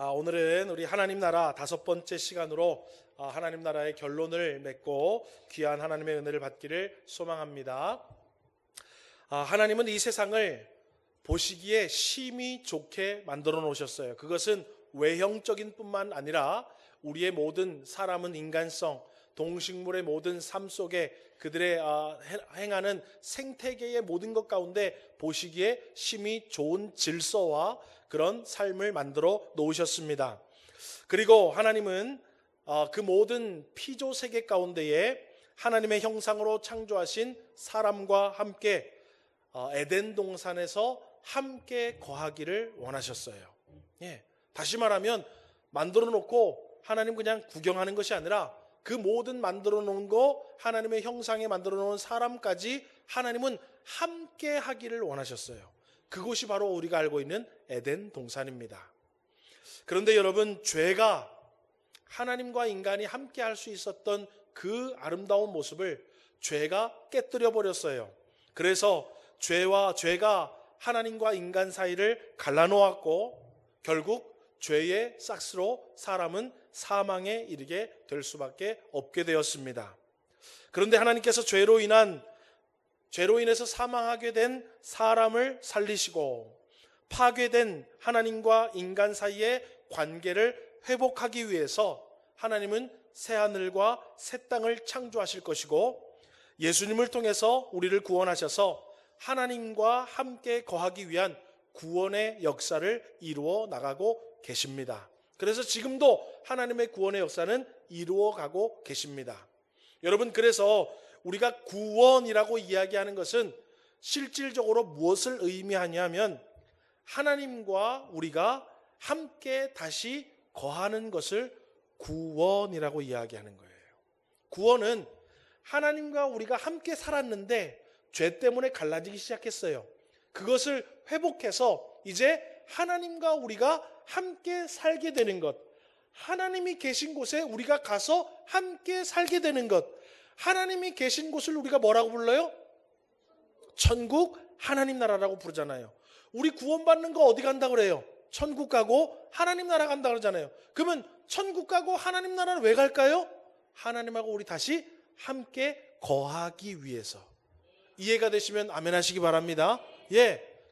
오늘은 우리 하나님 나라 5번째 시간으로 하나님 나라의 결론을 맺고 귀한 하나님의 은혜를 받기를 소망합니다. 하나님은 이 세상을 보시기에 심히 좋게 만들어 놓으셨어요. 그것은 외형적인 뿐만 아니라 우리의 모든 사람은 인간성, 동식물의 모든 삶 속에 그들의 행하는 생태계의 모든 것 가운데 보시기에 심히 좋은 질서와 그런 삶을 만들어 놓으셨습니다. 그리고 하나님은 그 모든 피조 세계 가운데에 하나님의 형상으로 창조하신 사람과 함께 에덴 동산에서 함께 거하기를 원하셨어요. 다시 말하면 만들어 놓고 하나님 그냥 구경하는 것이 아니라 그 모든 만들어 놓은 거 하나님의 형상에 만들어 놓은 사람까지 하나님은 함께 하기를 원하셨어요. 그곳이 바로 우리가 알고 있는 에덴 동산입니다. 그런데 여러분, 죄가 하나님과 인간이 함께 할 수 있었던 그 아름다운 모습을 죄가 깨뜨려 버렸어요. 그래서 죄가 하나님과 인간 사이를 갈라놓았고 결국 죄의 싹스로 사람은 사망에 이르게 될 수밖에 없게 되었습니다. 그런데 하나님께서 죄로 인해서 사망하게 된 사람을 살리시고 파괴된 하나님과 인간 사이의 관계를 회복하기 위해서 하나님은 새하늘과 새 땅을 창조하실 것이고 예수님을 통해서 우리를 구원하셔서 하나님과 함께 거하기 위한 구원의 역사를 이루어 나가고 계십니다. 그래서 지금도 하나님의 구원의 역사는 이루어가고 계십니다. 여러분, 그래서 우리가 구원이라고 이야기하는 것은 실질적으로 무엇을 의미하냐면 하나님과 우리가 함께 다시 거하는 것을 구원이라고 이야기하는 거예요. 구원은 하나님과 우리가 함께 살았는데 죄 때문에 갈라지기 시작했어요. 그것을 회복해서 이제 하나님과 우리가 함께 살게 되는 것, 하나님이 계신 곳에 우리가 가서 함께 살게 되는 것, 하나님이 계신 곳을 우리가 뭐라고 불러요? 천국, 하나님 나라라고 부르잖아요. 우리 구원받는 거 어디 간다고 그래요? 천국 가고 하나님 나라 간다고 그러잖아요. 그러면 천국 가고 하나님 나라를 왜 갈까요? 하나님하고 우리 다시 함께 거하기 위해서. 이해가 되시면 아멘 하시기 바랍니다.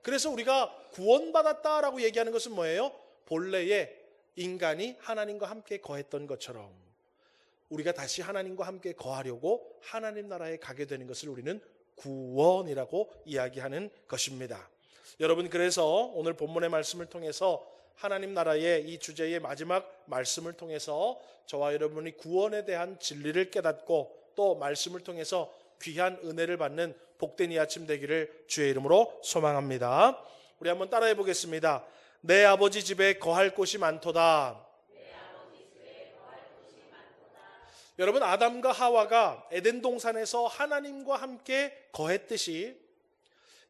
그래서 우리가 구원받았다라고 얘기하는 것은 뭐예요? 본래의 인간이 하나님과 함께 거했던 것처럼 우리가 다시 하나님과 함께 거하려고 하나님 나라에 가게 되는 것을 우리는 구원이라고 이야기하는 것입니다. 여러분, 그래서 오늘 본문의 말씀을 통해서 하나님 나라의 이 주제의 마지막 말씀을 통해서 저와 여러분이 구원에 대한 진리를 깨닫고 또 말씀을 통해서 귀한 은혜를 받는 복된 이 아침 되기를 주의 이름으로 소망합니다. 우리 한번 따라해 보겠습니다. 내 아버지 집에 거할 곳이 많도다. 여러분, 아담과 하와가 에덴 동산에서 하나님과 함께 거했듯이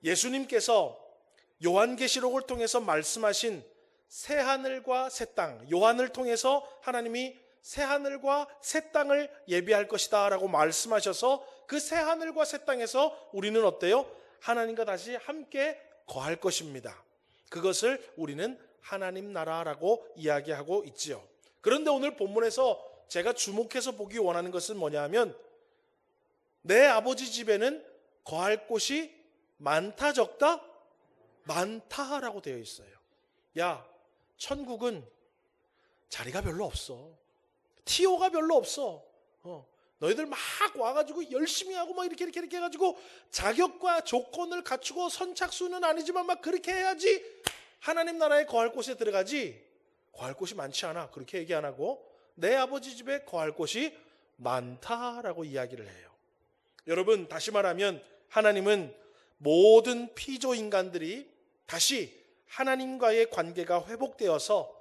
예수님께서 요한계시록을 통해서 말씀하신 새하늘과 새 땅, 요한을 통해서 하나님이 새하늘과 새 땅을 예비할 것이다 라고 말씀하셔서 그 새하늘과 새 땅에서 우리는 어때요? 하나님과 다시 함께 거할 것입니다. 그것을 우리는 하나님 나라라고 이야기하고 있지요. 그런데 오늘 본문에서 제가 주목해서 보기 원하는 것은 뭐냐면 내 아버지 집에는 거할 곳이 많다 적다? 많다라고 되어 있어요. 야, 천국은 자리가 별로 없어. 티오가 별로 없어. 너희들 막 와가지고 열심히 하고 막 이렇게 해가지고 자격과 조건을 갖추고 선착순은 아니지만 막 그렇게 해야지 하나님 나라에 거할 곳에 들어가지. 거할 곳이 많지 않아. 그렇게 얘기 안 하고 내 아버지 집에 거할 곳이 많다라고 이야기를 해요. 여러분, 다시 말하면 하나님은 모든 피조 인간들이 다시 하나님과의 관계가 회복되어서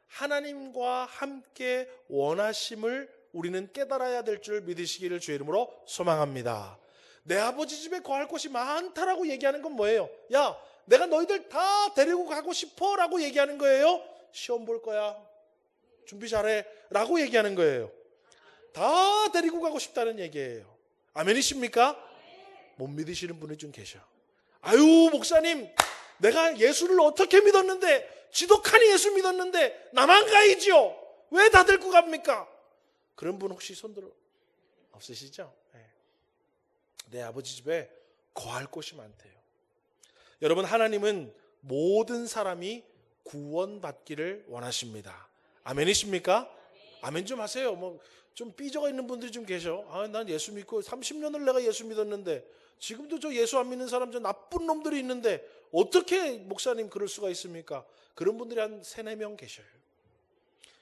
하나님과 함께 원하심을 우리는 깨달아야 될 줄 믿으시기를 주의 이름으로 소망합니다. 내 아버지 집에 거할 곳이 많다라고 얘기하는 건 뭐예요? 야, 내가 너희들 다 데리고 가고 싶어 라고 얘기하는 거예요? 시험 볼 거야, 준비 잘해 라고 얘기하는 거예요. 다 데리고 가고 싶다는 얘기예요. 아멘이십니까? 못 믿으시는 분이 좀 계셔. 아유, 목사님, 내가 예수를 어떻게 믿었는데 지독하니 예수 믿었는데 나만 가야지요. 왜 다 들고 갑니까? 그런 분 혹시 손들어 없으시죠? 내 아버지 집에 거할 곳이 많대요. 여러분, 하나님은 모든 사람이 구원받기를 원하십니다. 아멘이십니까? 아멘 좀 하세요. 좀 삐져가 있는 분들이 좀 계셔. 난 예수 믿고 30년을 내가 예수 믿었는데 지금도 저 예수 안 믿는 사람, 저 나쁜 놈들이 있는데 어떻게 목사님 그럴 수가 있습니까? 그런 분들이 한 3-4명 계셔요.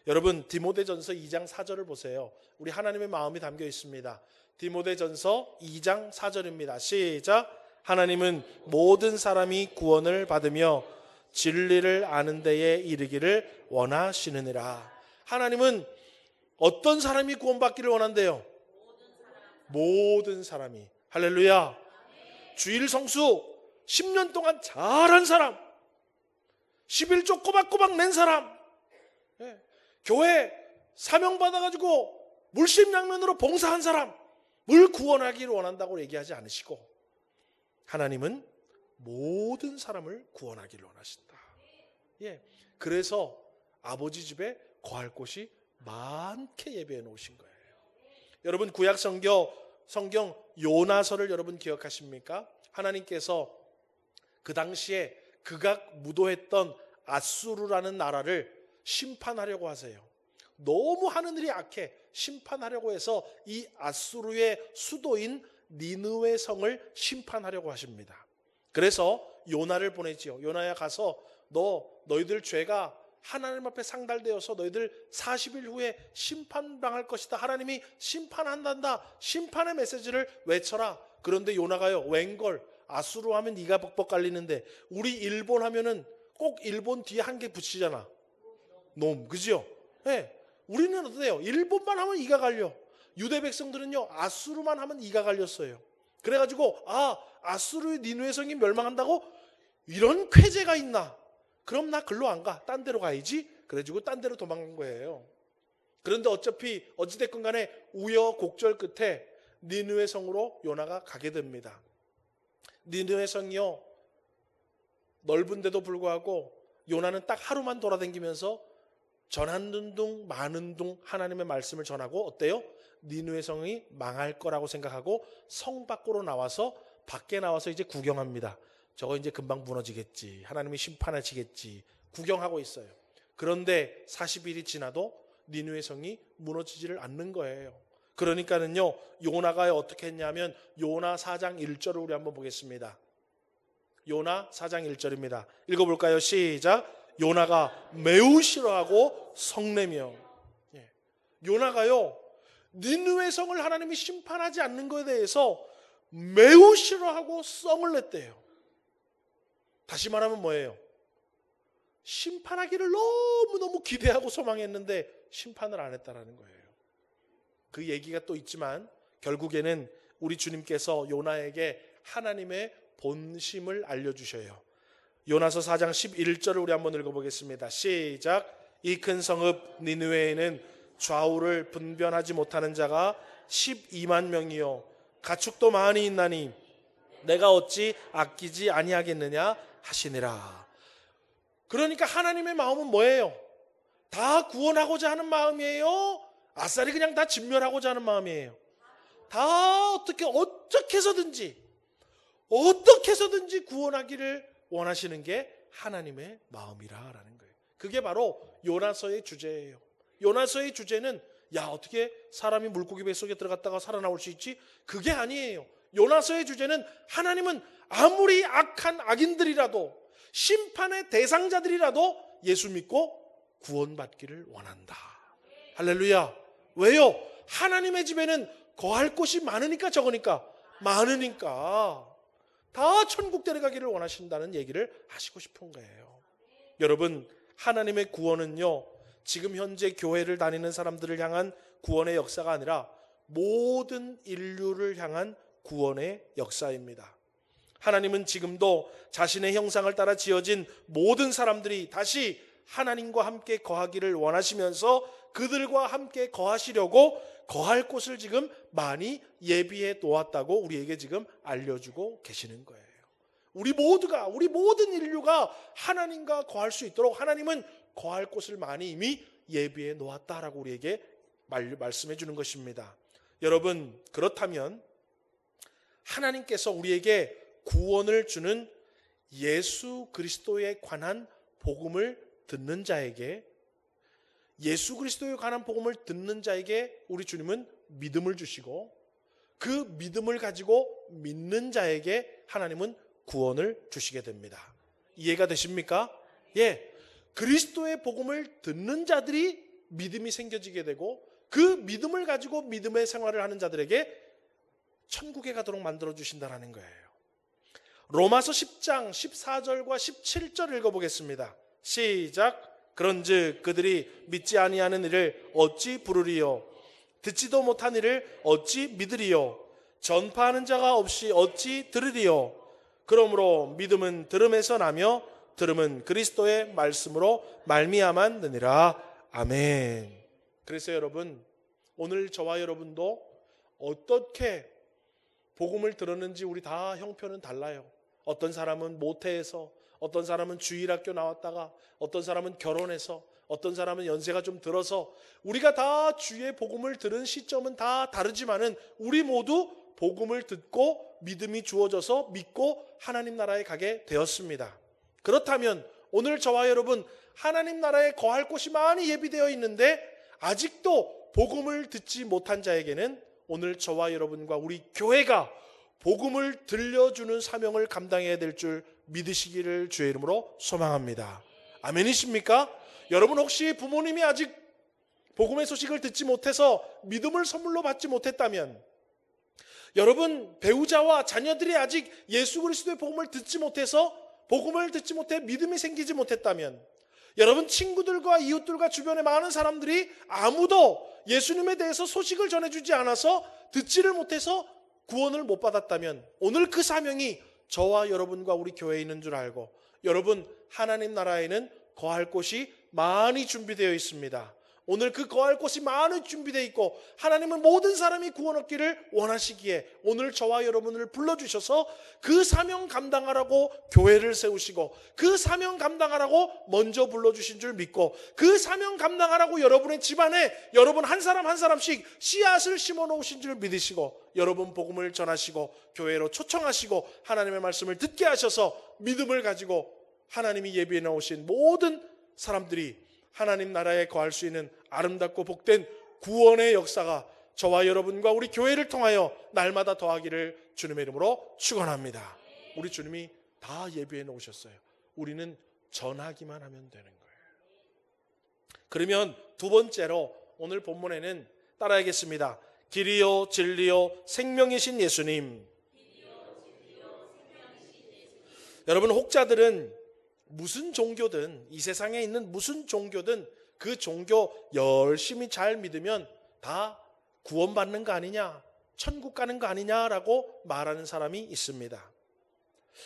여러분, 디모데전서 2장 4절을 보세요. 우리 하나님의 마음이 담겨 있습니다. 디모데전서 2장 4절입니다. 시작. 하나님은 모든 사람이 구원을 받으며 진리를 아는 데에 이르기를 원하시느니라. 하나님은 어떤 사람이 구원받기를 원한대요? 모든 사람이. 할렐루야. 주일 성수 10년 동안 잘한 사람, 11조 꼬박꼬박 낸 사람, 교회 사명 받아가지고 물심양면으로 봉사한 사람, 물 구원하기를 원한다고 얘기하지 않으시고, 하나님은 모든 사람을 구원하기를 원하신다. 그래서 아버지 집에 거할 곳이 많게 예배해 놓으신 거예요. 여러분, 구약 성경 요나서를 여러분 기억하십니까? 하나님께서 그 당시에 극악 무도했던 아수르라는 나라를 심판하려고 하세요. 너무 하는 일이 악해 심판하려고 해서 이 아수르의 수도인 니느웨 성을 심판하려고 하십니다. 그래서 요나를 보내지요. 요나야, 가서 너희들 죄가 하나님 앞에 상달되어서 너희들 40일 후에 심판당할 것이다. 하나님이 심판한단다. 심판의 메시지를 외쳐라. 그런데 요나가요, 웬걸, 아수르 하면 네가 벅벅 갈리는데 우리 일본 하면은 꼭 일본 뒤에 한 개 붙이잖아. 놈, 그죠? 우리는 어때요? 일본만 하면 이가 갈려. 유대 백성들은요, 아수르만 하면 이가 갈렸어요. 그래가지고 아수르의 니느웨 성이 멸망한다고? 이런 쾌재가 있나? 그럼 나 글로 안 가. 딴 데로 가야지. 그래가지고 딴 데로 도망간 거예요. 그런데 어찌됐건 간에 우여곡절 끝에 니느웨 성으로 요나가 가게 됩니다. 니느웨 성이요, 넓은데도 불구하고 요나는 딱 하루만 돌아다니면서 전하는 둥 마는 둥 하나님의 말씀을 전하고, 어때요? 니느웨 성이 망할 거라고 생각하고 성 밖으로 나와서, 밖에 나와서 이제 구경합니다. 저거 이제 금방 무너지겠지, 하나님이 심판하시겠지 구경하고 있어요. 그런데 40일이 지나도 니느웨 성이 무너지지를 않는 거예요. 그러니까는요, 요나가 어떻게 했냐면 요나 4장 1절을 우리 한번 보겠습니다. 요나 4장 1절입니다. 읽어볼까요? 시작. 요나가 매우 싫어하고 성내며. 요나가요, 니느웨 성을 하나님이 심판하지 않는 것에 대해서 매우 싫어하고 성을 냈대요. 다시 말하면 뭐예요? 심판하기를 너무너무 기대하고 소망했는데 심판을 안 했다라는 거예요. 그 얘기가 또 있지만 결국에는 우리 주님께서 요나에게 하나님의 본심을 알려주셔요. 요나서 4장 11절을 우리 한번 읽어보겠습니다. 시작. 이 큰 성읍 니느웨에는 좌우를 분변하지 못하는 자가 12만 명이요 가축도 많이 있나니 내가 어찌 아끼지 아니하겠느냐 하시니라. 그러니까 하나님의 마음은 뭐예요? 다 구원하고자 하는 마음이에요? 아싸리 그냥 다 진멸하고자 하는 마음이에요? 다 어떻게 해서든지 구원하기를 원하시는 게 하나님의 마음이라라는 거예요. 그게 바로 요나서의 주제예요. 요나서의 주제는 어떻게 사람이 물고기 뱃속에 들어갔다가 살아나올 수 있지? 그게 아니에요. 요나서의 주제는 하나님은 아무리 악한 악인들이라도, 심판의 대상자들이라도 예수 믿고 구원받기를 원한다. 할렐루야. 왜요? 하나님의 집에는 거할 곳이 많으니까 적으니까? 많으니까. 다 천국 데려가기를 원하신다는 얘기를 하시고 싶은 거예요. 여러분, 하나님의 구원은요, 지금 현재 교회를 다니는 사람들을 향한 구원의 역사가 아니라 모든 인류를 향한 구원의 역사입니다. 하나님은 지금도 자신의 형상을 따라 지어진 모든 사람들이 다시 하나님과 함께 거하기를 원하시면서 그들과 함께 거하시려고 거할 곳을 지금 많이 예비해 놓았다고 우리에게 지금 알려주고 계시는 거예요. 우리 모든 인류가 하나님과 거할 수 있도록 하나님은 거할 곳을 많이 이미 예비해 놓았다라고 우리에게 말씀해 주는 것입니다. 여러분, 그렇다면 하나님께서 우리에게 구원을 주는 예수 그리스도에 관한 복음을 듣는 자에게, 예수 그리스도에 관한 복음을 듣는 자에게 우리 주님은 믿음을 주시고, 그 믿음을 가지고 믿는 자에게 하나님은 구원을 주시게 됩니다. 이해가 되십니까? 예. 그리스도의 복음을 듣는 자들이 믿음이 생겨지게 되고, 그 믿음을 가지고 믿음의 생활을 하는 자들에게 천국에 가도록 만들어 주신다는 거예요. 로마서 10장 14절과 17절 읽어보겠습니다. 시작. 그런즉 그들이 믿지 아니하는 이를 어찌 부르리요? 듣지도 못한 이를 어찌 믿으리요? 전파하는 자가 없이 어찌 들으리요? 그러므로 믿음은 들음에서 나며 들음은 그리스도의 말씀으로 말미암았느니라. 아멘. 그래서 여러분, 오늘 저와 여러분도 어떻게 복음을 들었는지 우리 다 형편은 달라요. 어떤 사람은 모태에서, 어떤 사람은 주일학교 나왔다가, 어떤 사람은 결혼해서, 어떤 사람은 연세가 좀 들어서, 우리가 다 주의 복음을 들은 시점은 다 다르지만은 우리 모두 복음을 듣고 믿음이 주어져서 믿고 하나님 나라에 가게 되었습니다. 그렇다면 오늘 저와 여러분, 하나님 나라에 거할 곳이 많이 예비되어 있는데 아직도 복음을 듣지 못한 자에게는 오늘 저와 여러분과 우리 교회가 복음을 들려주는 사명을 감당해야 될 줄 믿으시기를 주의 이름으로 소망합니다. 아멘이십니까? 여러분, 혹시 부모님이 아직 복음의 소식을 듣지 못해서 믿음을 선물로 받지 못했다면, 여러분 배우자와 자녀들이 아직 예수 그리스도의 복음을 듣지 못해서, 복음을 듣지 못해 믿음이 생기지 못했다면, 여러분 친구들과 이웃들과 주변의 많은 사람들이 아무도 예수님에 대해서 소식을 전해주지 않아서 듣지를 못해서 구원을 못 받았다면, 오늘 그 사명이 저와 여러분과 우리 교회에 있는 줄 알고, 여러분 하나님 나라에는 거할 곳이 많이 준비되어 있습니다. 오늘 그 거할 곳이 많이 준비되어 있고 하나님은 모든 사람이 구원 얻기를 원하시기에 오늘 저와 여러분을 불러주셔서 그 사명 감당하라고 교회를 세우시고, 그 사명 감당하라고 먼저 불러주신 줄 믿고, 그 사명 감당하라고 여러분의 집안에 여러분 한 사람 한 사람씩 씨앗을 심어 놓으신 줄 믿으시고, 여러분 복음을 전하시고 교회로 초청하시고 하나님의 말씀을 듣게 하셔서 믿음을 가지고 하나님이 예비해 놓으신 모든 사람들이 하나님 나라에 거할 수 있는 아름답고 복된 구원의 역사가 저와 여러분과 우리 교회를 통하여 날마다 더하기를 주님의 이름으로 축원합니다. 우리 주님이 다 예비해 놓으셨어요. 우리는 전하기만 하면 되는 거예요. 그러면 두 번째로 오늘 본문에는 따라하겠습니다. 길이요 진리요 생명이신 예수님. 여러분, 혹자들은 무슨 종교든, 이 세상에 있는 무슨 종교든 그 종교 열심히 잘 믿으면 다 구원받는 거 아니냐, 천국 가는 거 아니냐라고 말하는 사람이 있습니다.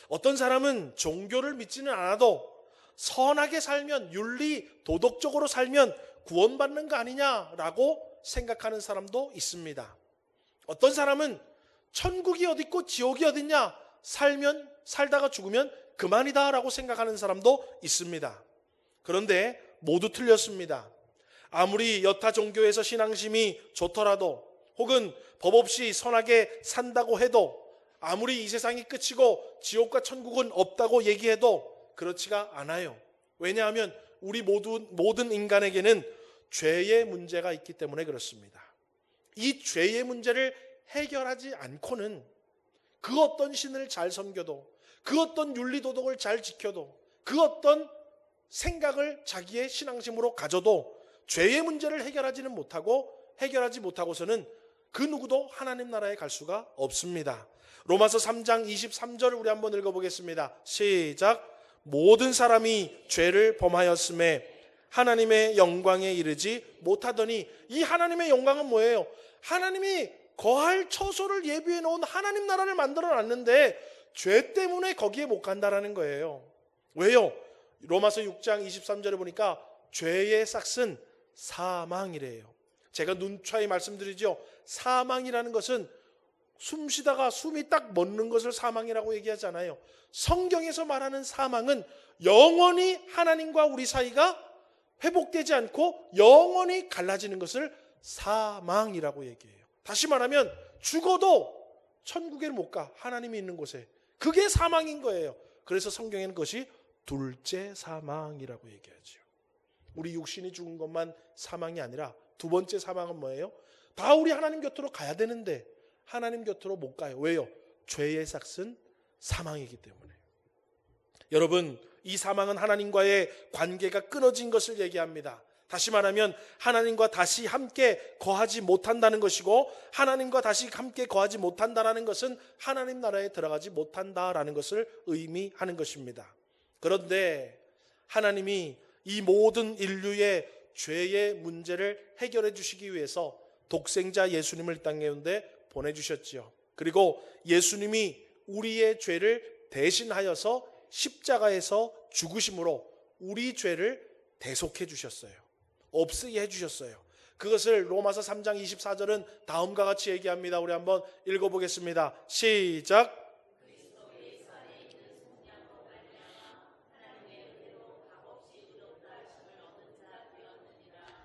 어떤 사람은 종교를 믿지는 않아도 선하게 살면, 윤리 도덕적으로 살면 구원받는 거 아니냐라고 생각하는 사람도 있습니다. 어떤 사람은 천국이 어디 있고 지옥이 어딨냐, 살다가 죽으면 그만이다 라고 생각하는 사람도 있습니다. 그런데 모두 틀렸습니다. 아무리 여타 종교에서 신앙심이 좋더라도, 혹은 법 없이 선하게 산다고 해도, 아무리 이 세상이 끝이고 지옥과 천국은 없다고 얘기해도 그렇지가 않아요. 왜냐하면 우리 모든 인간에게는 죄의 문제가 있기 때문에 그렇습니다. 이 죄의 문제를 해결하지 않고는 그 어떤 신을 잘 섬겨도, 그 어떤 윤리도덕을 잘 지켜도, 그 어떤 생각을 자기의 신앙심으로 가져도 죄의 문제를 해결하지 못하고서는 그 누구도 하나님 나라에 갈 수가 없습니다. 로마서 3장 23절을 우리 한번 읽어보겠습니다. 시작. 모든 사람이 죄를 범하였음에 하나님의 영광에 이르지 못하더니. 이 하나님의 영광은 뭐예요? 하나님이 거할 처소를 예비해 놓은 하나님 나라를 만들어 놨는데 죄 때문에 거기에 못 간다라는 거예요. 왜요? 로마서 6장 23절에 보니까 죄의 싹은 사망이래요. 제가 눈차이 말씀드리죠. 사망이라는 것은 숨 쉬다가 숨이 딱 멎는 것을 사망이라고 얘기하잖아요. 성경에서 말하는 사망은 영원히 하나님과 우리 사이가 회복되지 않고 영원히 갈라지는 것을 사망이라고 얘기해요. 다시 말하면 죽어도 천국에 못 가. 하나님이 있는 곳에. 그게 사망인 거예요. 그래서 성경에는 그것이 둘째 사망이라고 얘기하죠. 우리 육신이 죽은 것만 사망이 아니라 두 번째 사망은 뭐예요? 다 우리 하나님 곁으로 가야 되는데 하나님 곁으로 못 가요. 왜요? 죄의 삭은 사망이기 때문에. 여러분, 이 사망은 하나님과의 관계가 끊어진 것을 얘기합니다. 다시 말하면 하나님과 다시 함께 거하지 못한다는 것이고, 하나님과 다시 함께 거하지 못한다는 것은 하나님 나라에 들어가지 못한다라는 것을 의미하는 것입니다. 그런데 하나님이 이 모든 인류의 죄의 문제를 해결해 주시기 위해서 독생자 예수님을 이 땅 가운데 보내주셨지요. 그리고 예수님이 우리의 죄를 대신하여서 십자가에서 죽으심으로 우리 죄를 대속해 주셨어요. 없애게 해주셨어요. 그것을 로마서 3장 24절은 다음과 같이 얘기합니다. 우리 한번 읽어보겠습니다. 시작.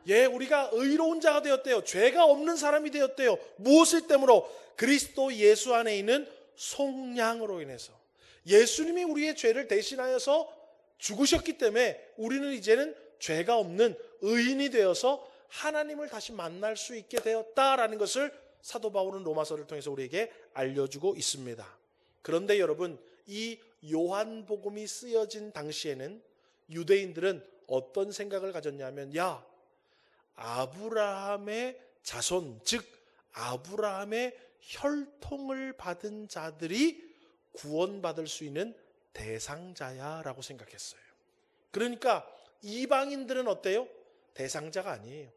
예, 우리가 의로운 자가 되었대요. 죄가 없는 사람이 되었대요. 무엇을 때문에? 그리스도 예수 안에 있는 속량으로 인해서. 예수님이 우리의 죄를 대신하여서 죽으셨기 때문에 우리는 이제는 죄가 없는 의인이 되어서 하나님을 다시 만날 수 있게 되었다라는 것을 사도 바울은 로마서를 통해서 우리에게 알려주고 있습니다. 그런데 여러분, 이 요한복음이 쓰여진 당시에는 유대인들은 어떤 생각을 가졌냐면, 야, 아브라함의 자손, 즉 아브라함의 혈통을 받은 자들이 구원받을 수 있는 대상자야 라고 생각했어요. 그러니까 이방인들은 어때요? 대상자가 아니에요.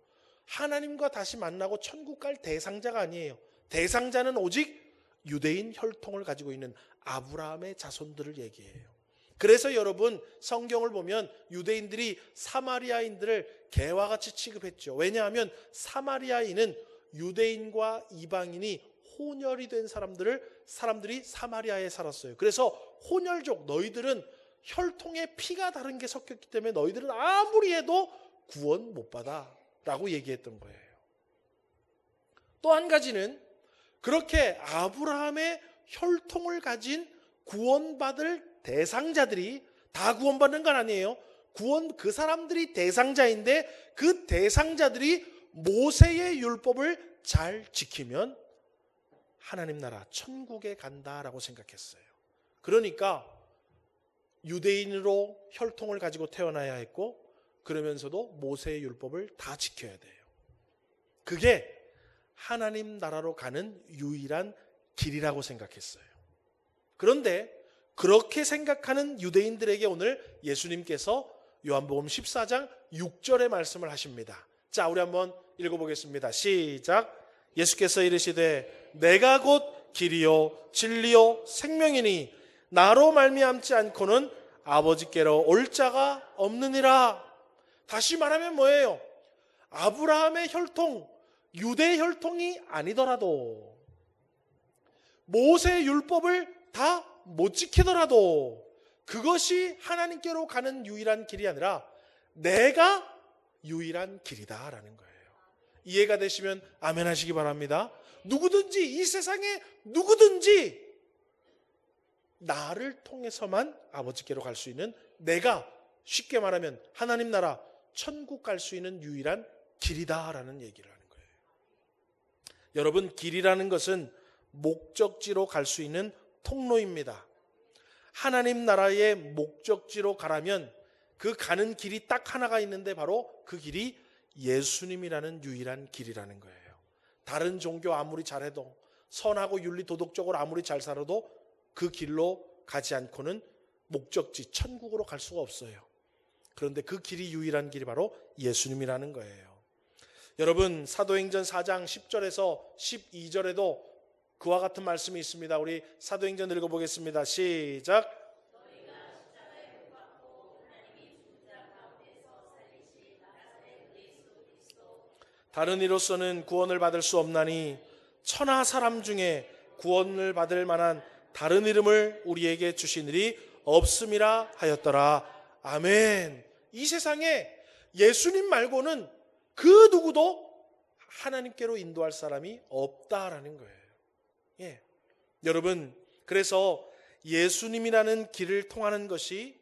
하나님과 다시 만나고 천국 갈 대상자가 아니에요. 대상자는 오직 유대인 혈통을 가지고 있는 아브라함의 자손들을 얘기해요. 그래서 여러분, 성경을 보면 유대인들이 사마리아인들을 개와 같이 취급했죠. 왜냐하면 사마리아인은 유대인과 이방인이 혼혈이 된 사람들이 사마리아에 살았어요. 그래서 혼혈족, 너희들은 혈통의 피가 다른 게 섞였기 때문에 너희들은 아무리 해도 구원 못 받아 라고 얘기했던 거예요. 또 한 가지는 그렇게 아브라함의 혈통을 가진 구원받을 대상자들이 다 구원받는 건 아니에요. 그 사람들이 대상자인데 그 대상자들이 모세의 율법을 잘 지키면 하나님 나라 천국에 간다라고 생각했어요. 그러니까 유대인으로 혈통을 가지고 태어나야 했고, 그러면서도 모세의 율법을 다 지켜야 돼요. 그게 하나님 나라로 가는 유일한 길이라고 생각했어요. 그런데 그렇게 생각하는 유대인들에게 오늘 예수님께서 요한복음 14장 6절의 말씀을 하십니다. 자, 우리 한번 읽어보겠습니다. 시작. 예수께서 이르시되 내가 곧 길이요 진리요 생명이니 나로 말미암지 않고는 아버지께로 올 자가 없느니라. 다시 말하면 뭐예요? 아브라함의 혈통, 유대 혈통이 아니더라도, 모세의 율법을 다 못 지키더라도 그것이 하나님께로 가는 유일한 길이 아니라 내가 유일한 길이다라는 거예요. 이해가 되시면 아멘 하시기 바랍니다. 누구든지, 이 세상에 누구든지 나를 통해서만 아버지께로 갈 수 있는, 내가 쉽게 말하면 하나님 나라 천국 갈 수 있는 유일한 길이다라는 얘기를 하는 거예요. 여러분, 길이라는 것은 목적지로 갈 수 있는 통로입니다. 하나님 나라의 목적지로 가라면 그 가는 길이 딱 하나가 있는데 바로 그 길이 예수님이라는 유일한 길이라는 거예요. 다른 종교 아무리 잘해도, 선하고 윤리 도덕적으로 아무리 잘 살아도 그 길로 가지 않고는 목적지 천국으로 갈 수가 없어요. 그런데 그 길이 유일한 길이 바로 예수님이라는 거예요. 여러분, 사도행전 4장 10절에서 12절에도 그와 같은 말씀이 있습니다. 우리 사도행전 읽어보겠습니다. 시작. 다른 이로서는 구원을 받을 수 없나니 천하 사람 중에 구원을 받을 만한 다른 이름을 우리에게 주시느니 없음이라 하였더라. 아멘. 이 세상에 예수님 말고는 그 누구도 하나님께로 인도할 사람이 없다라는 거예요. 예. 여러분, 그래서 예수님이라는 길을 통하는 것이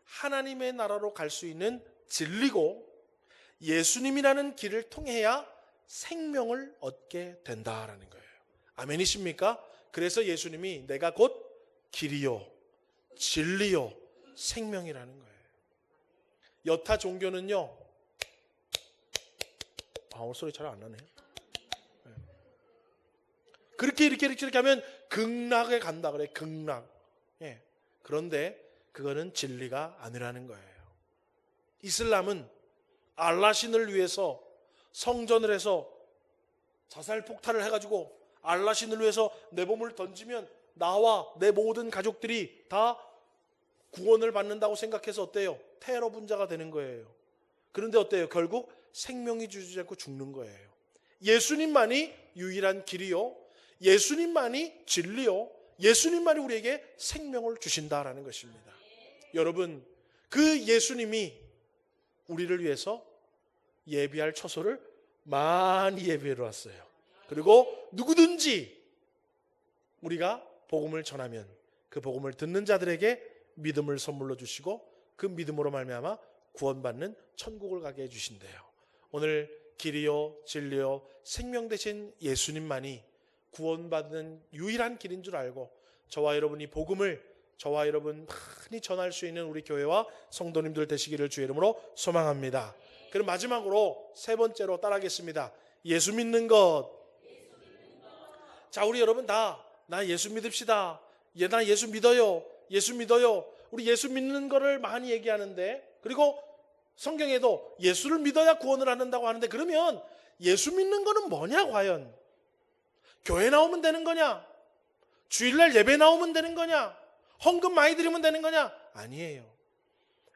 하나님의 나라로 갈 수 있는 진리고, 예수님이라는 길을 통해야 생명을 얻게 된다라는 거예요. 아멘이십니까? 그래서 예수님이 내가 곧 길이요 진리요 생명이라는 거예요. 여타 종교는요, 오늘 소리 잘 안 나네. 그렇게 하면 극락에 간다 그래. 극락. 예. 그런데 그거는 진리가 아니라는 거예요. 이슬람은 알라신을 위해서 성전을 해서 자살 폭탄을 해가지고 알라신을 위해서 내 몸을 던지면 나와 내 모든 가족들이 다 구원을 받는다고 생각해서 어때요? 테러 분자가 되는 거예요. 그런데 어때요? 결국 생명이 주지 않고 죽는 거예요. 예수님만이 유일한 길이요, 예수님만이 진리요, 예수님만이 우리에게 생명을 주신다라는 것입니다. 여러분, 그 예수님이 우리를 위해서 예비할 처소를 많이 예비해 놓았어요. 그리고 누구든지 우리가 복음을 전하면 그 복음을 듣는 자들에게 믿음을 선물로 주시고 그 믿음으로 말미암아 구원받는 천국을 가게 해주신대요. 오늘 길이요 진리요 생명 되신 예수님만이 구원받는 유일한 길인 줄 알고 저와 여러분이 복음을 저와 여러분 많이 전할 수 있는 우리 교회와 성도님들 되시기를 주의 이름으로 소망합니다. 그럼 마지막으로 세 번째로 따라하겠습니다. 예수 믿는 것. 자, 우리 여러분 다 나 예수 믿읍시다. 나 예수 믿어요. 예수 믿어요. 우리 예수 믿는 거를 많이 얘기하는데, 그리고 성경에도 예수를 믿어야 구원을 얻는다고 하는데, 그러면 예수 믿는 거는 뭐냐 과연? 교회 나오면 되는 거냐? 주일날 예배 나오면 되는 거냐? 헌금 많이 드리면 되는 거냐? 아니에요.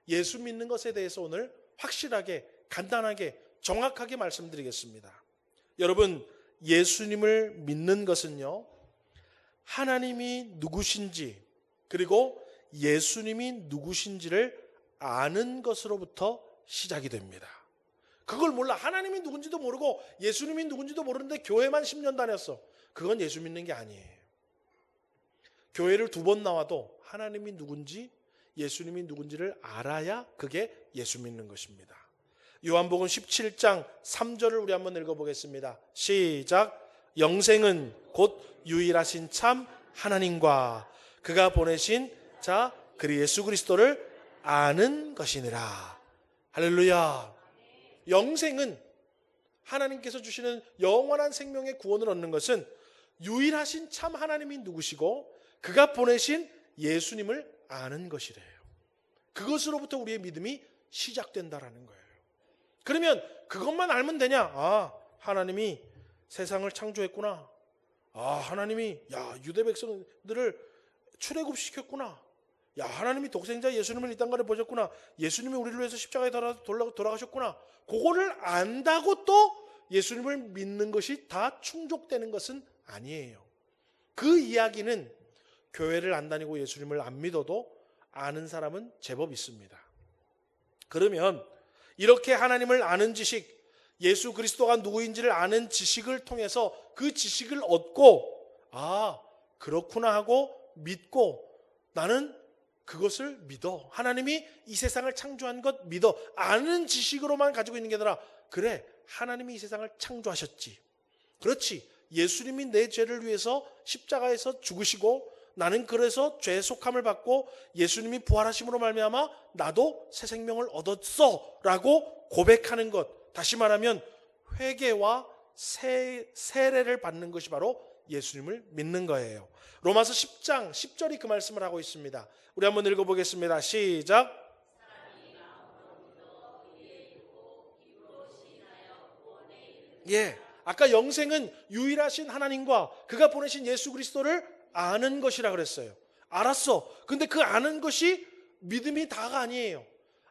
예수 믿는 것에 대해서 오늘 확실하게, 간단하게, 정확하게 말씀드리겠습니다. 여러분, 예수님을 믿는 것은요, 하나님이 누구신지 그리고 예수님이 누구신지를 아는 것으로부터 시작이 됩니다. 그걸 몰라. 하나님이 누군지도 모르고 예수님이 누군지도 모르는데 교회만 10년 다녔어. 그건 예수 믿는 게 아니에요. 교회를 2번 나와도 하나님이 누군지 예수님이 누군지를 알아야 그게 예수 믿는 것입니다. 요한복음 17장 3절을 우리 한번 읽어보겠습니다. 시작. 영생은 곧 유일하신 참 하나님과 그가 보내신 자 그리 예수 그리스도를 아는 것이니라. 할렐루야. 영생은 하나님께서 주시는 영원한 생명의 구원을 얻는 것은 유일하신 참 하나님이 누구시고 그가 보내신 예수님을 아는 것이래요. 그것으로부터 우리의 믿음이 시작된다라는 거예요. 그러면 그것만 알면 되냐? 하나님이 세상을 창조했구나. 하나님이 유대 백성들을 출애굽시켰구나. 하나님이 독생자 예수님을 이 땅가에 보셨구나. 예수님이 우리를 위해서 십자가에 돌아가셨구나. 그거를 안다고 또 예수님을 믿는 것이 다 충족되는 것은 아니에요. 그 이야기는 교회를 안 다니고 예수님을 안 믿어도 아는 사람은 제법 있습니다. 그러면 이렇게 하나님을 아는 지식, 예수 그리스도가 누구인지를 아는 지식을 통해서 그 지식을 얻고 그렇구나 하고 믿고 나는 그것을 믿어. 하나님이 이 세상을 창조한 것 믿어. 아는 지식으로만 가지고 있는 게 아니라 그래, 하나님이 이 세상을 창조하셨지. 그렇지. 예수님이 내 죄를 위해서 십자가에서 죽으시고 나는 그래서 죄 속함을 받고 예수님이 부활하심으로 말미암아 나도 새 생명을 얻었어 라고 고백하는 것. 다시 말하면 회개와 세례를 받는 것이 바로 예수님을 믿는 거예요. 로마서 10장 10절이 그 말씀을 하고 있습니다. 우리 한번 읽어보겠습니다. 시작. 아까 영생은 유일하신 하나님과 그가 보내신 예수 그리스도를 아는 것이라 그랬어요. 알았어. 근데 그 아는 것이 믿음이 다가 아니에요.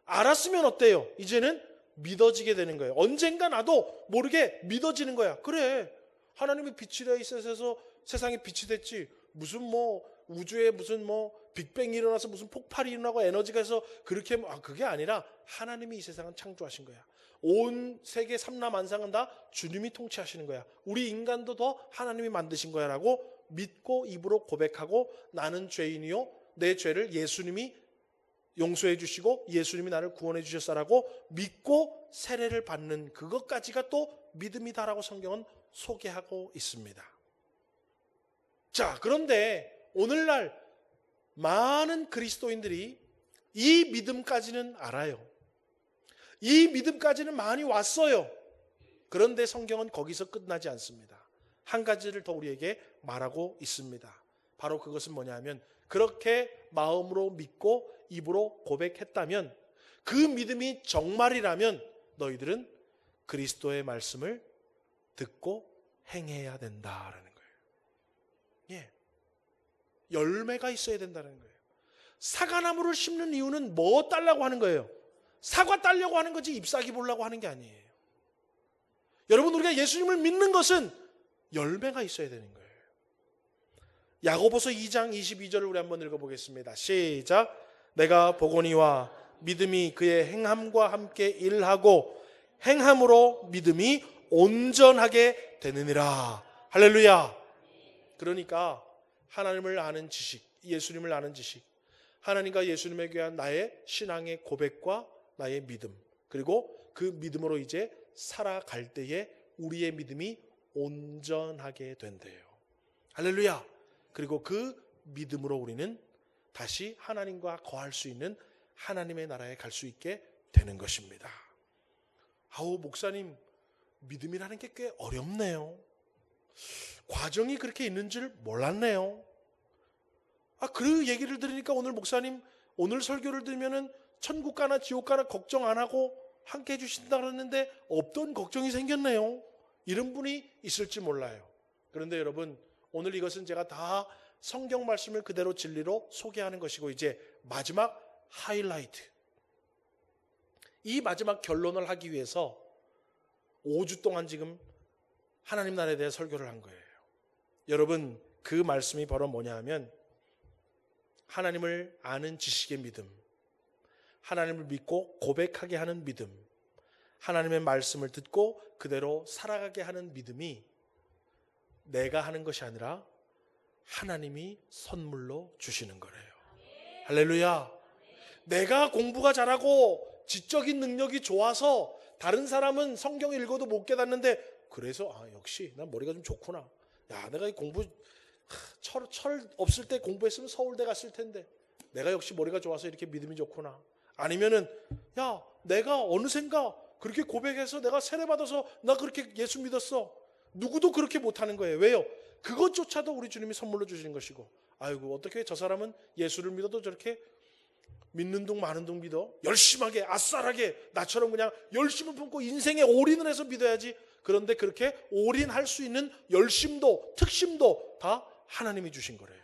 알았으면 어때요? 이제는 믿어지게 되는 거예요. 언젠가 나도 모르게 믿어지는 거야. 그래, 하나님이 빛이라 있어서 세상에 빛이 됐지. 무슨 뭐 우주에 무슨 뭐 빅뱅이 일어나서 무슨 폭발이 일어나고 에너지가 해서 그렇게 그게 아니라 하나님이 이 세상을 창조하신 거야. 온 세계 삼라만상은 다 주님이 통치하시는 거야. 우리 인간도 더 하나님이 만드신 거야 라고 믿고 입으로 고백하고 나는 죄인이요 내 죄를 예수님이 용서해 주시고 예수님이 나를 구원해 주셨다라고 믿고 세례를 받는 그것까지가 또 믿음이다라고 성경은 소개하고 있습니다. 자, 그런데 오늘날 많은 그리스도인들이 이 믿음까지는 알아요. 이 믿음까지는 많이 왔어요. 그런데 성경은 거기서 끝나지 않습니다. 한 가지를 더 우리에게 말하고 있습니다. 바로 그것은 뭐냐면 그렇게 마음으로 믿고 입으로 고백했다면 그 믿음이 정말이라면 너희들은 그리스도의 말씀을 듣고 행해야 된다라는 거예요. 예. 열매가 있어야 된다는 거예요. 사과나무를 심는 이유는 뭐 따려고 하는 거예요? 사과 따려고 하는 거지 잎사귀 보려고 하는 게 아니에요. 여러분 우리가 예수님을 믿는 것은 열매가 있어야 되는 거예요. 야고보서 2장 22절을 우리 한번 읽어보겠습니다. 시작. 내가 보거니와 믿음이 그의 행함과 함께 일하고 행함으로 믿음이 온전하게 되느니라. 할렐루야. 그러니까 하나님을 아는 지식, 예수님을 아는 지식, 하나님과 예수님에 대한 나의 신앙의 고백과 나의 믿음, 그리고 그 믿음으로 이제 살아갈 때에 우리의 믿음이 온전하게 된대요. 할렐루야. 그리고 그 믿음으로 우리는 다시 하나님과 거할 수 있는 하나님의 나라에 갈 수 있게 되는 것입니다. 아우 목사님 믿음이라는 게 꽤 어렵네요. 과정이 그렇게 있는 줄 몰랐네요. 그 얘기를 들으니까 오늘 목사님 오늘 설교를 들으면은 천국 가나 지옥 가나 걱정 안 하고 함께 해주신다 그랬는데 없던 걱정이 생겼네요. 이런 분이 있을지 몰라요. 그런데 여러분 오늘 이것은 제가 다 성경 말씀을 그대로 진리로 소개하는 것이고 이제 마지막 하이라이트, 이 마지막 결론을 하기 위해서 5주 동안 지금 하나님 나라에 대해 설교를 한 거예요. 여러분 그 말씀이 바로 뭐냐 하면 하나님을 아는 지식의 믿음, 하나님을 믿고 고백하게 하는 믿음, 하나님의 말씀을 듣고 그대로 살아가게 하는 믿음이 내가 하는 것이 아니라 하나님이 선물로 주시는 거래요. 할렐루야. 내가 공부가 잘하고 지적인 능력이 좋아서 다른 사람은 성경 읽어도 못 깨닫는데 그래서 역시 난 머리가 좀 좋구나. 야, 내가 이 공부 철 없을 때 공부했으면 서울대 갔을 텐데 내가 역시 머리가 좋아서 이렇게 믿음이 좋구나. 아니면은 야, 내가 어느샌가 그렇게 고백해서 내가 세례받아서 나 그렇게 예수 믿었어. 누구도 그렇게 못하는 거예요. 왜요? 그것조차도 우리 주님이 선물로 주시는 것이고, 아이고 어떻게 저 사람은 예수를 믿어도 저렇게 믿는 둥 마는 둥 믿어? 열심하게 아싸하게 나처럼 그냥 열심을 품고 인생에 올인을 해서 믿어야지. 그런데 그렇게 올인할 수 있는 열심도 특심도 다 하나님이 주신 거래요.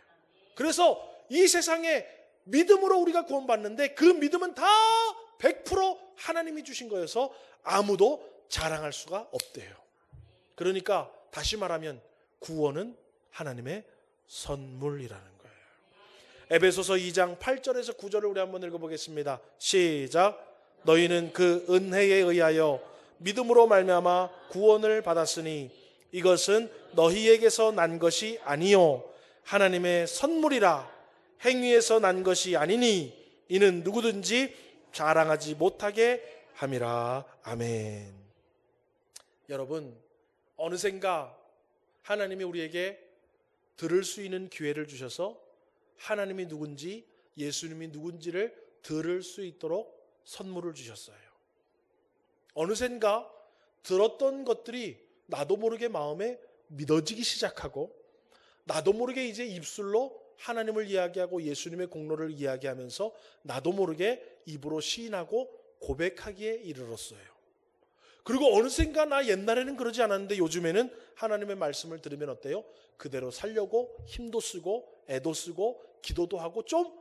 그래서 이 세상에 믿음으로 우리가 구원받는데 그 믿음은 다 100% 하나님이 주신 거여서 아무도 자랑할 수가 없대요. 그러니까 다시 말하면 구원은 하나님의 선물이라는 거예요. 에베소서 2장 8절에서 9절을 우리 한번 읽어보겠습니다. 시작. 너희는 그 은혜에 의하여 믿음으로 말미암아 구원을 받았으니 이것은 너희에게서 난 것이 아니요 하나님의 선물이라. 행위에서 난 것이 아니니 이는 누구든지 자랑하지 못하게 함이라. 아멘. 여러분 어느샌가 하나님이 우리에게 들을 수 있는 기회를 주셔서 하나님이 누군지 예수님이 누군지를 들을 수 있도록 선물을 주셨어요. 어느샌가 들었던 것들이 나도 모르게 마음에 믿어지기 시작하고 나도 모르게 이제 입술로 하나님을 이야기하고 예수님의 공로를 이야기하면서 나도 모르게 입으로 시인하고 고백하기에 이르렀어요. 그리고 어느샌가 나 옛날에는 그러지 않았는데 요즘에는 하나님의 말씀을 들으면 어때요? 그대로 살려고 힘도 쓰고 애도 쓰고 기도도 하고 좀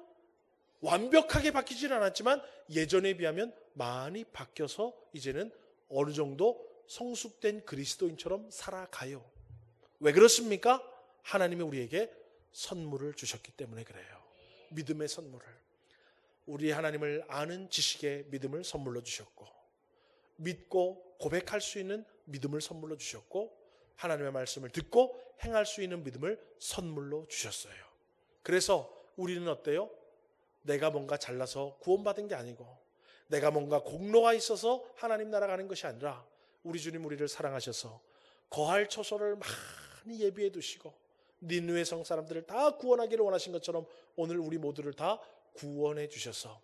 완벽하게 바뀌지는 않았지만 예전에 비하면 많이 바뀌어서 이제는 어느 정도 성숙된 그리스도인처럼 살아가요. 왜 그렇습니까? 하나님이 우리에게 선물을 주셨기 때문에 그래요. 믿음의 선물을. 우리 하나님을 아는 지식의 믿음을 선물로 주셨고, 믿고 고백할 수 있는 믿음을 선물로 주셨고, 하나님의 말씀을 듣고 행할 수 있는 믿음을 선물로 주셨어요. 그래서 우리는 어때요? 내가 뭔가 잘나서 구원받은 게 아니고, 내가 뭔가 공로가 있어서 하나님 나라 가는 것이 아니라, 우리 주님 우리를 사랑하셔서 거할 처소를 많이 예비해 두시고 니느웨 성 사람들을 다 구원하기를 원하신 것처럼 오늘 우리 모두를 다 구원해 주셔서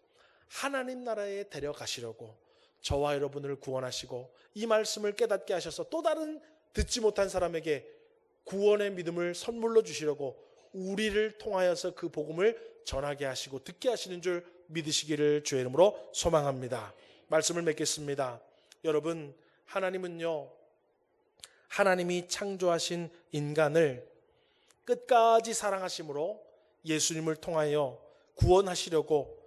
하나님 나라에 데려가시려고 저와 여러분을 구원하시고, 이 말씀을 깨닫게 하셔서 또 다른 듣지 못한 사람에게 구원의 믿음을 선물로 주시려고 우리를 통하여서 그 복음을 전하게 하시고 듣게 하시는 줄 믿으시기를 주의 이름으로 소망합니다. 말씀을 맺겠습니다. 여러분, 하나님은요, 하나님이 창조하신 인간을 끝까지 사랑하심으로 예수님을 통하여 구원하시려고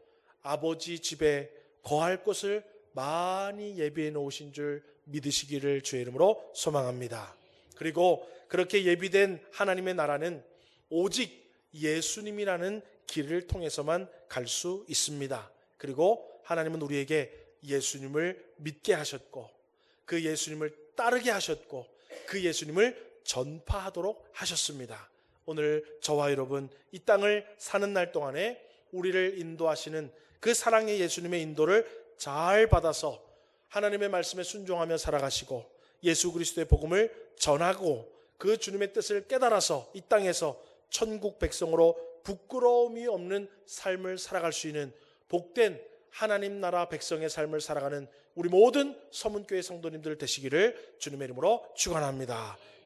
아버지 집에 거할 곳을 많이 예비해 놓으신 줄 믿으시기를 주의 이름으로 소망합니다. 그리고 그렇게 예비된 하나님의 나라는 오직 예수님이라는 길을 통해서만 갈 수 있습니다. 그리고 하나님은 우리에게 예수님을 믿게 하셨고, 그 예수님을 따르게 하셨고, 그 예수님을 전파하도록 하셨습니다. 오늘 저와 여러분 이 땅을 사는 날 동안에 우리를 인도하시는 그 사랑의 예수님의 인도를 잘 받아서 하나님의 말씀에 순종하며 살아가시고 예수 그리스도의 복음을 전하고 그 주님의 뜻을 깨달아서 이 땅에서 천국 백성으로 부끄러움이 없는 삶을 살아갈 수 있는 복된 하나님 나라 백성의 삶을 살아가는 우리 모든 서문교회 성도님들 되시기를 주님의 이름으로 축원합니다.